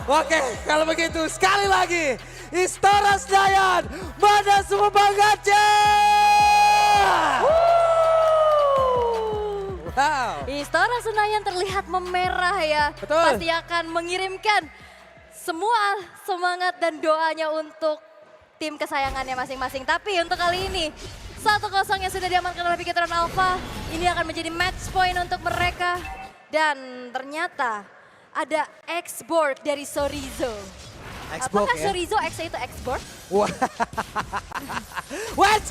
Oke, kalau begitu sekali lagi. Istora Senayan, mana semua bangetnya? Wow. Istora Senayan terlihat memerah ya. Betul. Pasti akan mengirimkan semua semangat dan doanya untuk tim kesayangannya masing-masing. Tapi untuk kali ini 1-0 yang sudah diamankan oleh Bigetron Alpha. Ini akan menjadi match point untuk mereka. Dan ternyata ada X-board dari Sorizo. Xbox Apakah ya. Sorizo X itu X-board? Wah. What?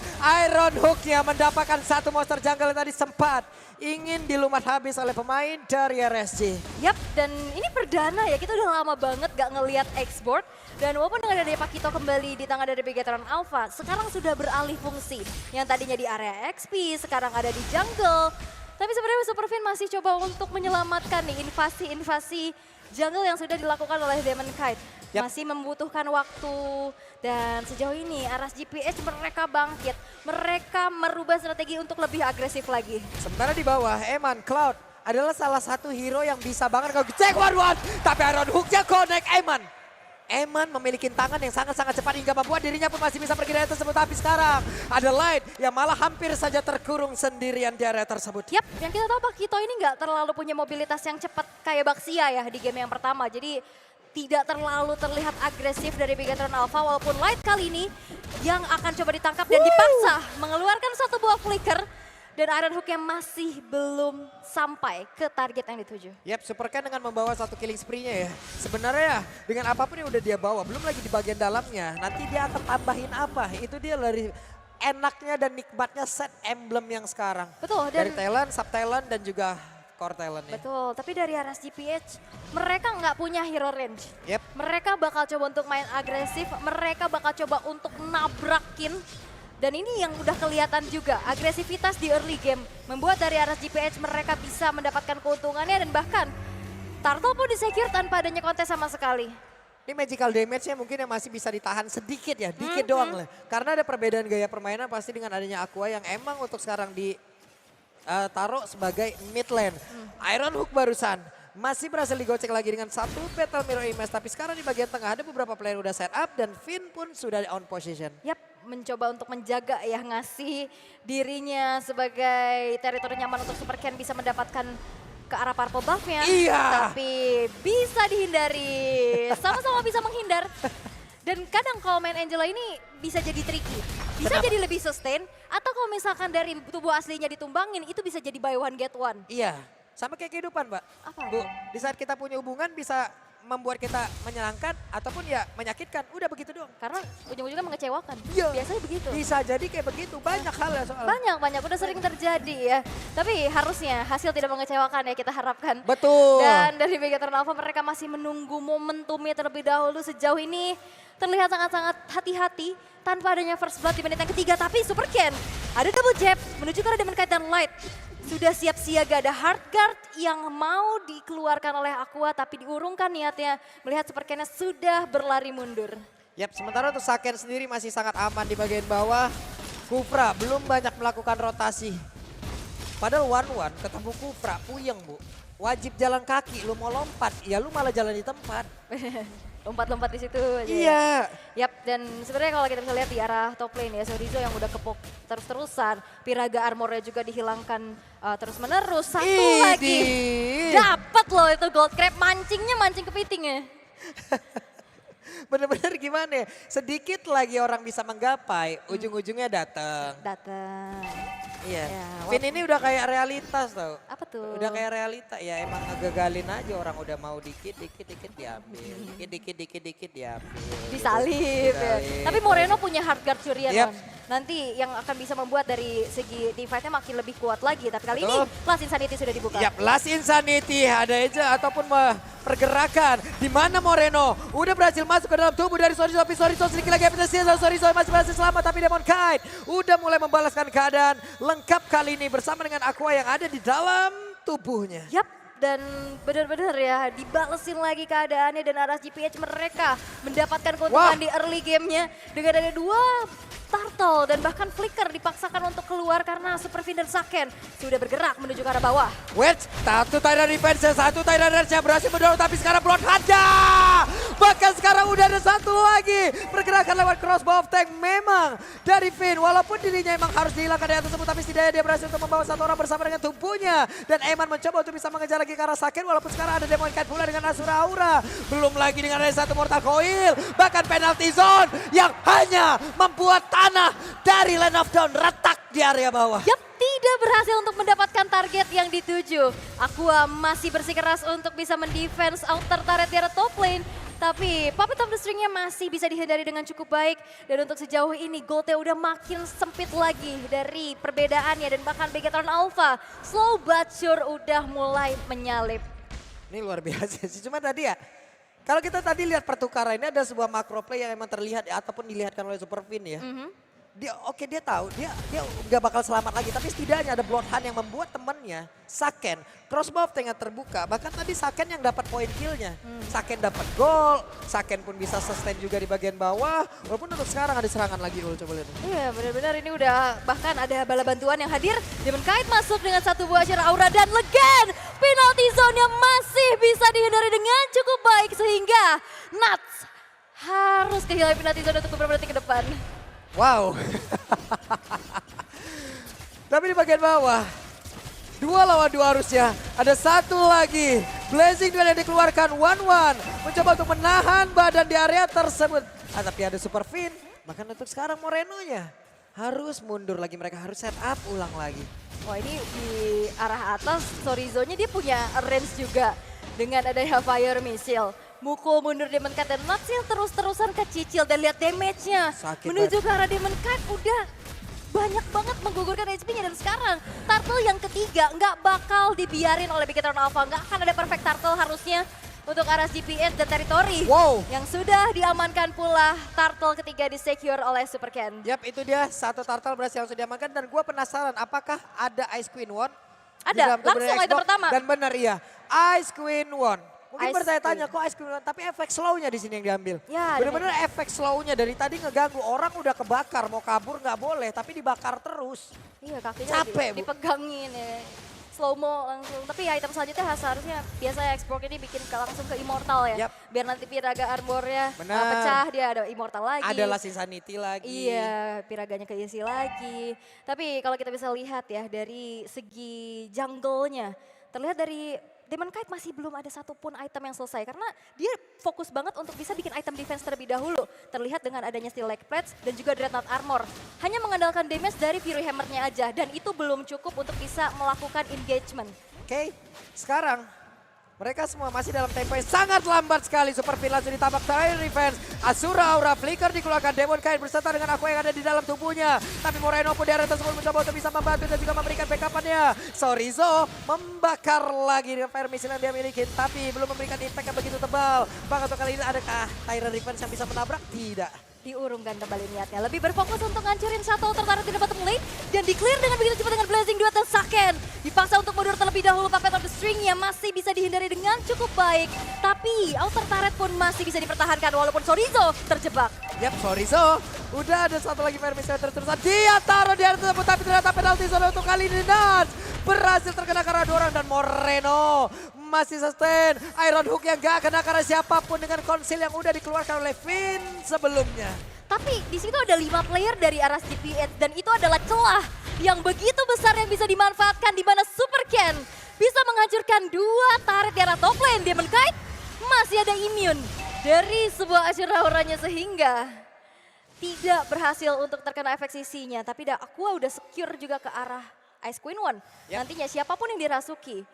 Iron Hook yang mendapatkan satu monster jungle yang tadi sempat ingin dilumat habis oleh pemain dari RSG. Yap, dan ini perdana ya, kita udah lama banget gak ngelihat X-board. Dan walaupun dengan adanya Pakito kembali di tangan dari Bigetron Alpha, sekarang sudah beralih fungsi. Yang tadinya di area XP, sekarang ada di jungle. Tapi sebenarnya Superfin masih coba untuk menyelamatkan nih invasi-invasi jungle yang sudah dilakukan oleh Demon Kite. Yap. Masih membutuhkan waktu dan sejauh ini RSGPH mereka bangkit. Mereka merubah strategi untuk lebih agresif lagi. Sementara di bawah, Eman Cloud adalah salah satu hero yang bisa banget kalau cek one-one. Tapi Iron Hook-nya connect Eman. Eman memiliki tangan yang sangat-sangat cepat hingga membuat dirinya pun masih bisa pergi dari tersebut. Tapi sekarang ada Light yang malah hampir saja terkurung sendirian di area tersebut. Yap, yang kita tahu Pakito ini nggak terlalu punya mobilitas yang cepat kayak Baxia ya di game yang pertama. Jadi tidak terlalu terlihat agresif dari Bigetron Alpha walaupun Light kali ini yang akan coba ditangkap dan dipaksa mengeluarkan satu buah flicker. Dan Iron Hook yang masih belum sampai ke target yang dituju. Yap, Supercan dengan membawa satu killing spree-nya ya. Sebenarnya dengan apapun yang udah dia bawa, belum lagi di bagian dalamnya. Nanti dia akan tambahin apa, itu dia dari enaknya dan nikmatnya set emblem yang sekarang. Betul. Dan Dari talent, sub-talent, dan juga core talent ya. betul, tapi dari RSGPH mereka nggak punya hero range. Yep. Mereka bakal coba untuk main agresif, mereka bakal coba untuk nabrakin. Dan ini yang udah kelihatan juga, agresivitas di early game membuat dari RSGPH mereka bisa mendapatkan keuntungannya dan bahkan Turtle pun disecure tanpa adanya kontes sama sekali. Ini magical damage-nya mungkin yang masih bisa ditahan sedikit ya, dikit doang lah. Karena ada perbedaan gaya permainan pasti dengan adanya Aqua yang emang untuk sekarang taruh sebagai mid lane. Iron Hook barusan masih berhasil digocek lagi dengan satu Battle Mirror Image. Tapi sekarang di bagian tengah ada beberapa player udah set up dan Finn pun sudah on position. Yap, mencoba untuk menjaga ya, ngasih dirinya sebagai teritori nyaman untuk Supercan bisa mendapatkan ke arah purple buff-nya. Iya. Tapi bisa dihindari, sama-sama bisa menghindar. Dan kadang kalau main Angela ini bisa jadi tricky. Bisa Kenapa? jadi lebih sustain, atau kalau misalkan dari tubuh aslinya ditumbangin, itu bisa jadi buy one get one. Iya, sama kayak kehidupan Mbak. Apa? Bu, di saat kita punya hubungan bisa membuat kita menyenangkan ataupun ya menyakitkan. Udah begitu doang. Karena ujung-ujungnya mengecewakan. Iya. Biasanya begitu. Bisa jadi kayak begitu, banyak hal ya soalnya. Banyak, udah sering terjadi ya. Tapi harusnya hasil tidak mengecewakan ya, kita harapkan. Betul. Dan dari Bigetron Alpha mereka masih menunggu momentumnya terlebih dahulu. Sejauh ini terlihat sangat-sangat hati-hati tanpa adanya first blood di menit yang ketiga. Tapi Supercan ada double jab menuju ke arah Demon Kite dan Light. Sudah siap siaga, ada hard guard yang mau dikeluarkan oleh Aqua tapi diurungkan niatnya melihat Supercan sudah berlari mundur. Yap, sementara untuk Saken sendiri masih sangat aman di bagian bawah. Kufra belum banyak melakukan rotasi. Padahal one-one ketemu Kufra, puyeng Bu. Wajib jalan kaki, lu mau lompat, ya lu malah jalan di tempat. Lompat-lompat di situ aja. Iya. Yap, dan sebenarnya kalau kita bisa lihat di arah top lane ya, Sorizo yang udah kepok terus-terusan, Piraga armornya juga dihilangkan terus-menerus. Satu lagi, dapat loh itu gold crab, mancingnya mancing kepitingnya. Bener-bener gimana ya, sedikit lagi orang bisa menggapai, ujung-ujungnya datang. Datang. Iya, Ya, Finn ini udah kayak realitas tau. Apa tuh? Udah kayak realita, ya emang ngegagalin aja orang udah mau dikit diambil. Dikit diambil. Disalip ya. Disalip. Tapi Moreno punya hard guard curian Yap. Mon. Nanti yang akan bisa membuat dari segi divide-nya makin lebih kuat lagi. Tapi kali Betul. ini Last Insanity sudah dibuka. Yap, Last Insanity ada aja ataupun pergerakan di mana Moreno udah berhasil masuk ke dalam tubuh dari Sorizo, tapi Sorizo sedikit lagi efisiensi, Sorizo masih berhasil selamat, tapi Demon Kite udah mulai membalaskan keadaan lengkap kali ini bersama dengan Aqua yang ada di dalam tubuhnya. Yap, dan benar-benar ya dibalesin lagi keadaannya dan RSGPH mereka mendapatkan keuntungan Wah. di early game-nya dengan ada dua Turtle dan bahkan Flicker dipaksakan untuk keluar karena Superfin dan Saken sudah bergerak menuju ke arah bawah. Wait, satu Tyrant Revenge, satu Tyrant Rage yang berhasil mendorong, tapi sekarang Bloodhound-nya udah ada satu lagi. Pergerakan lewat crossbow of tank memang dari Finn. Walaupun dirinya emang harus dihilangkan dari tersebut. Tapi setidaknya dia berhasil untuk membawa satu orang bersama dengan tumpunya. Dan Eman mencoba untuk bisa mengejar lagi ke arah Saken. Walaupun sekarang ada Demon Knight pula dengan Asura Aura. Belum lagi dengan ada satu Mortal Coil. Bahkan penalty zone yang hanya membuat tanah dari Land of Dawn retak di area bawah. Yap, tidak berhasil untuk mendapatkan target yang dituju. Aqua masih bersikeras untuk bisa mendefense outer turret di area top lane. Tapi Puppet of the String-nya masih bisa dihindari dengan cukup baik. Dan untuk sejauh ini goalnya udah makin sempit lagi dari perbedaannya. Dan bahkan Begatron Alpha slow but sure udah mulai menyalip. Ini luar biasa sih. Cuma tadi ya, kalau kita tadi lihat pertukaran ini ada sebuah macro play yang emang terlihat ataupun dilihatkan oleh Super Finn ya. Dia tahu dia nggak bakal selamat lagi, tapi setidaknya ada Bloodhound yang membuat temannya Saken crossbow tank terbuka. Bahkan tadi Saken yang dapat poin killnya. Saken dapat gol, Saken pun bisa sustain juga di bagian bawah. Walaupun untuk sekarang ada serangan lagi, coba lihat. Iya benar-benar ini udah bahkan ada bala bantuan yang hadir. Demon Knight masuk dengan satu buah Asura Aura dan Legend. Penalty zone-nya masih bisa dihindari dengan cukup baik sehingga Nuts harus kehilangan penalty zone untuk beberapa detik ke depan. Wow. Tapi di bagian bawah, 2 lawan 2 harusnya. Ada satu lagi. Blazing Duel yang dikeluarkan 1-1. Mencoba untuk menahan badan di area tersebut. Tapi ada Super Finn. Bahkan untuk sekarang Moreno-nya harus mundur lagi. Mereka harus set up ulang lagi. Wah ini di arah atas Sorizo-nya dia punya range juga. Dengan adanya Fire Missile. Mukul mundur Demon Knight dan Nuts yang terus-terusan kecicil dan lihat damage-nya. Menuju ke arah Demon Knight udah banyak banget menggugurkan HP-nya dan sekarang Turtle yang ketiga nggak bakal dibiarin oleh Begatron Alpha. Nggak akan ada perfect Turtle harusnya untuk arah GPS dan teritori. Wow. Yang sudah diamankan pula Turtle ketiga di-secure oleh Super Ken. Yap, itu dia satu Turtle berhasil langsung diamankan. Dan gue penasaran apakah ada Ice Queen One? Ada, langsung item pertama. Dan benar iya, Ice Queen One. Mungkin bertanya-tanya kok Ice Queen One, tapi efek slow-nya di sini yang diambil. Ya, bener-bener efek slow-nya dari tadi ngeganggu. Orang udah kebakar, mau kabur nggak boleh, tapi dibakar terus. Iya kakinya capek, Bu. dipegangin ya. Slow mo langsung. Tapi item selanjutnya seharusnya biasa export ini bikin langsung ke Immortal ya. Yap. Biar nanti Piraga Armornya Benar. pecah dia ada Immortal lagi. Ada Last Insanity lagi. Iya, Piraganya keisi lagi. Tapi kalau kita bisa lihat ya dari segi jungle-nya. Terlihat dari Demon Knight masih belum ada satupun item yang selesai. Karena dia fokus banget untuk bisa bikin item defense terlebih dahulu. Terlihat dengan adanya Steel Leg Plates dan juga Dreadnought Armor. Hanya mengandalkan damage dari Fury Hammer-nya aja. Dan itu belum cukup untuk bisa melakukan engagement. Oke, sekarang mereka semua masih dalam tempo yang sangat lambat sekali. Super Finn langsung ditabak Tire Revenge. Asura Aura Flicker dikeluarkan. Demon Knight berserta dengan Aqua yang ada di dalam tubuhnya. Tapi Moreno pun di area tersebut mencoba untuk bisa membantu dan juga memberikan backup-nya. Sorizo membakar lagi dengan Fire Missile yang dia miliki. Tapi belum memberikan impact yang begitu tebal. Bahkan untuk kali ini adakah Tire Revenge yang bisa menabrak? Tidak. Diurungkan kembali niatnya. Lebih berfokus untuk ngancurin satu tertarik di bottom lane. Dan di-clear dengan begitu cepat dengan Blazing Duet dan Saken. Dipaksa untuk mundur terlebih dahulu. Puppet of the String-nya masih bisa dihindari dengan cukup baik. Tapi outer turret pun masih bisa dipertahankan walaupun Sorizo terjebak. Yap, Sorizo. Udah ada satu lagi Fire Missile terus-terusan. Dia taruh di area tersebut. Tapi ternyata penalti zone untuk kali ini. Nuts berhasil terkena karena 2 orang. Dan Moreno masih sustain. Iron Hook yang gak kena karena siapapun dengan konsil yang udah dikeluarkan oleh Finn sebelumnya. Tapi di situ ada 5 player dari arah GPS dan itu adalah celah yang begitu besar yang bisa dimanfaatkan di mana Super Ken bisa menghancurkan 2 turret di arah top lane. Demon Knight masih ada immune dari sebuah Asura Auranya sehingga tidak berhasil untuk terkena efek sisinya. Tapi Aqua udah secure juga ke arah Ice Queen One. Yep. Nantinya siapapun yang dirasuki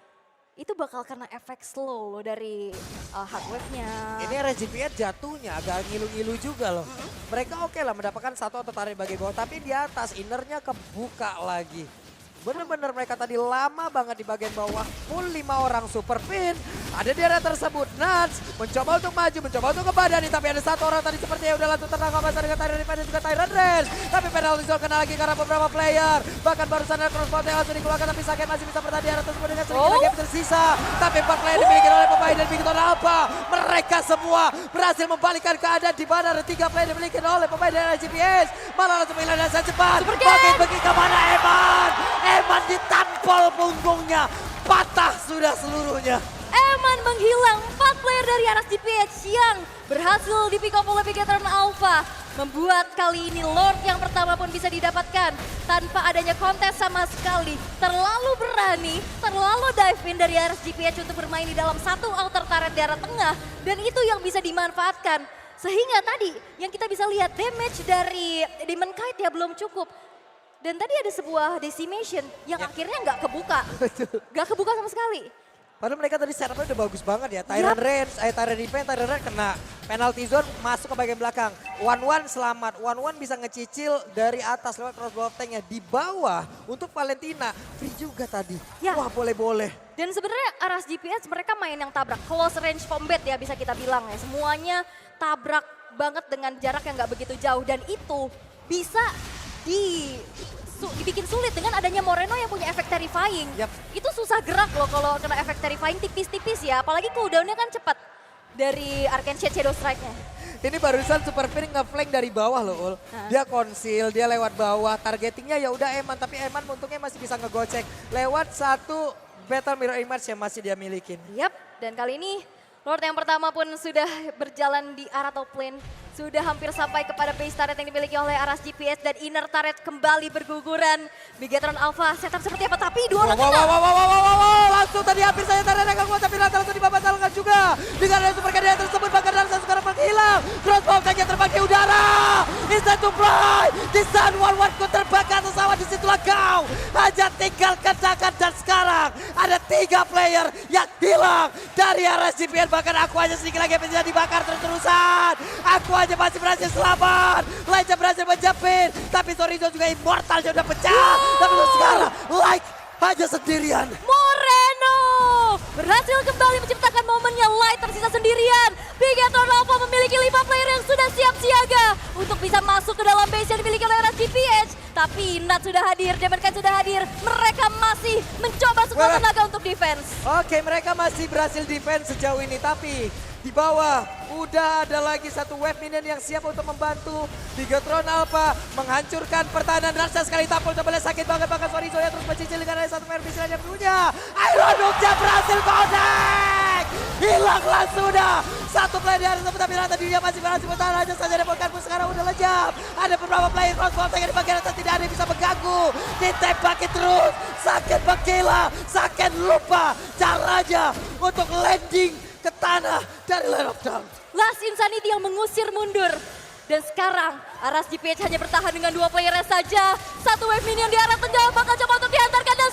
itu bakal kena efek slow loh dari hard wave-nya. Ini RGPS jatuhnya agak ngilu-ngilu juga loh. Mereka oke lah mendapatkan satu atau tarik bagian bawah, tapi di atas innernya kebuka lagi. Bener-bener mereka tadi lama banget di bagian bawah. Full 5 orang Super Finn. Ada di area tersebut. Nuts mencoba untuk maju, mencoba untuk ngebadani. Tapi ada satu orang tadi sepertinya udah langsung tertangkap basah dengan Tyrant Revenge dan juga Tyrant Rage. Tapi penalty zone kena lagi karena beberapa player. Bahkan barusan ada crossbow yang langsung dikeluarkan. Tapi Saken masih bisa bertahan di area tersebut dengan sedikit lagi yang tersisa. Tapi 4 player dimiliki oleh pemain dan Begatron Alpha. Mereka semua berhasil membalikkan keadaan di mana ada 3 player dimiliki oleh pemain dari GPS. Malah langsung hilang dan sangat cepat. Bagi kemana Eman? Eman ditampol punggungnya. Patah sudah seluruhnya. Eman menghilang 4 player dari arah GPH yang berhasil di pick up oleh Bigetron Alpha. Membuat kali ini Lord yang pertama pun bisa didapatkan tanpa adanya kontes sama sekali. Terlalu berani, terlalu dive in dari RSGPH untuk bermain di dalam satu outer turret di arah tengah. Dan itu yang bisa dimanfaatkan. Sehingga tadi yang kita bisa lihat damage dari Demon Knight ya belum cukup. Dan tadi ada sebuah decimation yang akhirnya nggak kebuka. Nggak kebuka sama sekali. Padahal mereka tadi setupnya udah bagus banget ya. Tyrant range, Tyrant defense, Tyrant range kena penalty zone masuk ke bagian belakang. 1-1 selamat, 1-1 bisa ngecicil dari atas lewat crossbow tanknya. Di bawah untuk Valentina, free juga tadi. Ya. Wah boleh-boleh. Dan sebenarnya Aras GPS mereka main yang tabrak. Close range combat ya bisa kita bilang ya. Semuanya tabrak banget dengan jarak yang nggak begitu jauh. Dan itu bisa dibikin sulit dengan adanya Moreno yang punya efek terrifying. Yap. Itu susah gerak loh kalau kena efek terrifying tipis-tipis ya. Apalagi cooldownnya kan cepat dari Arcane Shade Shadow Strike-nya. Ini barusan Super Phoenix nge-flank dari bawah loh Ul. Dia conceal, dia lewat bawah. Targetingnya ya udah Eman, tapi Eman untungnya masih bisa ngegocek. Lewat satu Battle Mirror Image yang masih dia milikin. Yap, dan kali ini Lord yang pertama pun sudah berjalan di arah top lane. Sudah hampir sampai kepada base turret yang dimiliki oleh Aras GPS dan inner turret kembali berguguran. Bigetron Alpha setup seperti apa? Tapi dua orang kena. Langsung tadi hampir saja turret yang kuat tapi langsung dibatalkan juga. Dengan ada super kandida tersebut bahkan Darsa sekarang menghilang. Crossbow tanknya terbang ke udara. It's time to fly. Di Sun One ku terbakar pesawat di situlah kau. Hanya tinggal kedakan dan sekarang ada 3 player yang hilang dari Aras GPS. Bahkan aku aja sedikit lagi bisa dibakar terus-terusan. Aku aja masih berhasil selamat. Lainnya berhasil menjepit. Tapi Sorizo juga immortalnya udah pecah. Tapi untuk sekarang Like hanya sendirian. Moreno berhasil kembali menciptakan momennya. Light tersisa sendirian. Bigetron Alpha memiliki 5 player yang sudah siap siaga untuk bisa masuk ke dalam base yang dimiliki oleh RSGPH. Tapi Nat sudah hadir, Demon Knight sudah hadir. Mereka masih mencoba sekuat tenaga untuk defense. Oke, mereka masih berhasil defense sejauh ini. Tapi di bawah udah ada lagi satu wave minion yang siap untuk membantu Bigetron Alpha menghancurkan pertahanan. Darsa sekali tampil coba lihat sakit banget bahkan Sorizo ya terus mencicil dengan ada satu player bisa yang punya. Iron Dogja berhasil connect. Hilanglah sudah. Satu player di atas tapi tadi dia masih berhasil bertahan aja saja Demon pun sekarang udah lejam. Ada beberapa player crossbow tank di bagian atas tidak ada yang bisa mengganggu. Ditembaki terus. Sakit menggila. Sakit lupa caranya untuk landing ke tanah dari Land of Dawn. Last Insanity yang mengusir mundur. Dan sekarang Aras GPH hanya bertahan dengan 2 player saja. Satu wave minion di arah tengah bakal coba untuk diantarkan dan